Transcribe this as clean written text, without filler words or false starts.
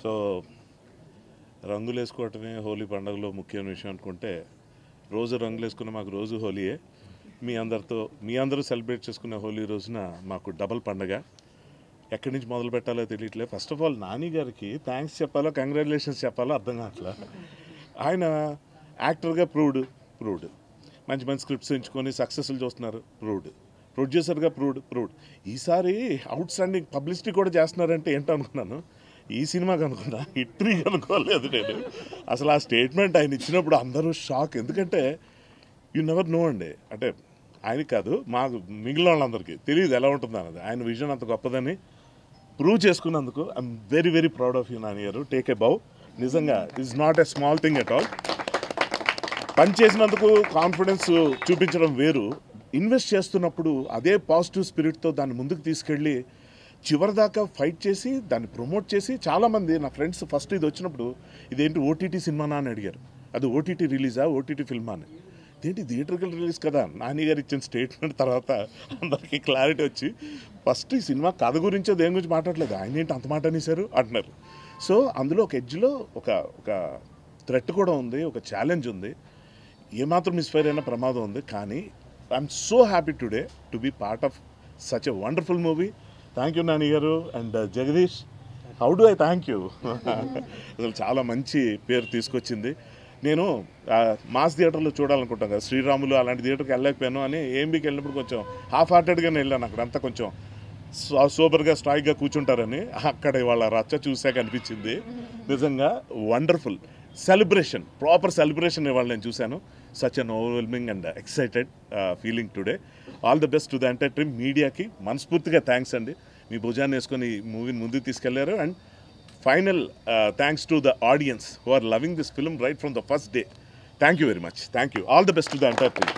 So రంగులు వేసుకోవటమే హోలీ పండుగలో ముఖ్యమైన విషయం అనుకుంటే రోజు రంగులు వేసుకున్న మాకు రోజు హోలీయే. మీ అందరూ సెలబ్రేట్ చేసుకునే హోలీ రోజున మాకు డబల్ పండగ. ఎక్కడి నుంచి మొదలు పెట్టాలో తెలియట్లేదు. ఫస్ట్ ఆఫ్ ఆల్ నాని గారికి థ్యాంక్స్ చెప్పాలో కంగ్రాచులేషన్స్ చెప్పాలో అర్థం కావట్లా. ఆయన యాక్టర్గా ప్రూవ్డ్ మంచి మంచి స్క్రిప్ట్స్ ఎంచుకొని సక్సెస్ఫుల్ చూస్తున్నారు, ప్రొడ్యూసర్గా ప్రూవ్డ్. ఈసారి అవుట్ స్టాండింగ్ పబ్లిసిటీ కూడా చేస్తున్నారంటే ఏంటో అనుకున్నాను. ఈ సినిమాకి అనుకున్నా, హిట్రీకి అనుకోలేదు నేను. అసలు ఆ స్టేట్మెంట్ ఆయన ఇచ్చినప్పుడు అందరూ షాక్. ఎందుకంటే యూ నెవర్ నో అండి. అంటే ఆయనకి కాదు, మాకు మిగిలిన వాళ్ళందరికీ తెలియదు ఎలా ఉంటుంది అన్నది. ఆయన విజన్ అంత గొప్పదని ప్రూవ్ చేసుకున్నందుకు I'm very very proud of you Nani గారు. టేక్ ఏ బౌ. నిజంగా it's not a small thing at all. పని చేసినందుకు కాన్ఫిడెన్స్ చూపించడం వేరు, ఇన్వెస్ట్ చేస్తున్నప్పుడు అదే పాజిటివ్ స్పిరిట్తో దాన్ని ముందుకు తీసుకెళ్ళి చివరిదాకా ఫైట్ చేసి దాన్ని ప్రమోట్ చేసి, చాలామంది నా ఫ్రెండ్స్ ఫస్ట్ ఇది వచ్చినప్పుడు ఇదేంటి ఓటీటీ సినిమానా అని అడిగారు. అది ఓటీటీ రిలీజా, ఓటీటీ ఫిల్మా అని. ఇదేంటి థియేటర్కల్ రిలీజ్ కదా. నాని గారు ఇచ్చిన స్టేట్మెంట్ తర్వాత అందరికీ క్లారిటీ వచ్చి ఫస్ట్ ఈ సినిమా కథ గురించో దేని గురించి మాట్లాడలేదు, ఆయన ఏంటి అంత మాట అనేసారు అంటున్నారు. సో అందులో ఒక ఎడ్జ్లో ఒక థ్రెట్ కూడా ఉంది, ఒక ఛాలెంజ్ ఉంది, ఏమాత్రం మిస్ఫైర్ అయినా ప్రమాదం ఉంది. కానీ I'm so happy today to be part of such a wonderful movie. Thank you Nani garu and Jagadish. How do I thank you. అసలు చాలా మంచి పేరు తీసుకొచ్చింది. నేను మాస్ థియేటర్లో చూడాలనుకుంటాను కదా, శ్రీరాములు అలాంటి థియేటర్కి వెళ్ళలేకపోయాను అని ఏఎంబీకి వెళ్ళినప్పుడు కొంచెం హాఫ్ హార్టెడ్గానే వెళ్ళాను. అక్కడంతా కొంచెం సూపర్గా స్ట్రాయిక్గా కూర్చుంటారని. అక్కడ వాళ్ళ రచ్చ చూసాక అనిపించింది నిజంగా వండర్ఫుల్ సెలబ్రేషన్, ప్రాపర్ సెలబ్రేషన్ ఇవాళ నేను చూశాను. Such an overwhelming and excited feeling today. All the best to the entire team. మీడియాకి మనస్ఫూర్తిగా థ్యాంక్స్ అండి, మీ భుజాన్ని వేసుకొని ఈ మూవీని ముందుకు తీసుకెళ్లారు. And final thanks to the audience who are loving this film right from the first day. Thank you very much. Thank you. All the best to the entire team.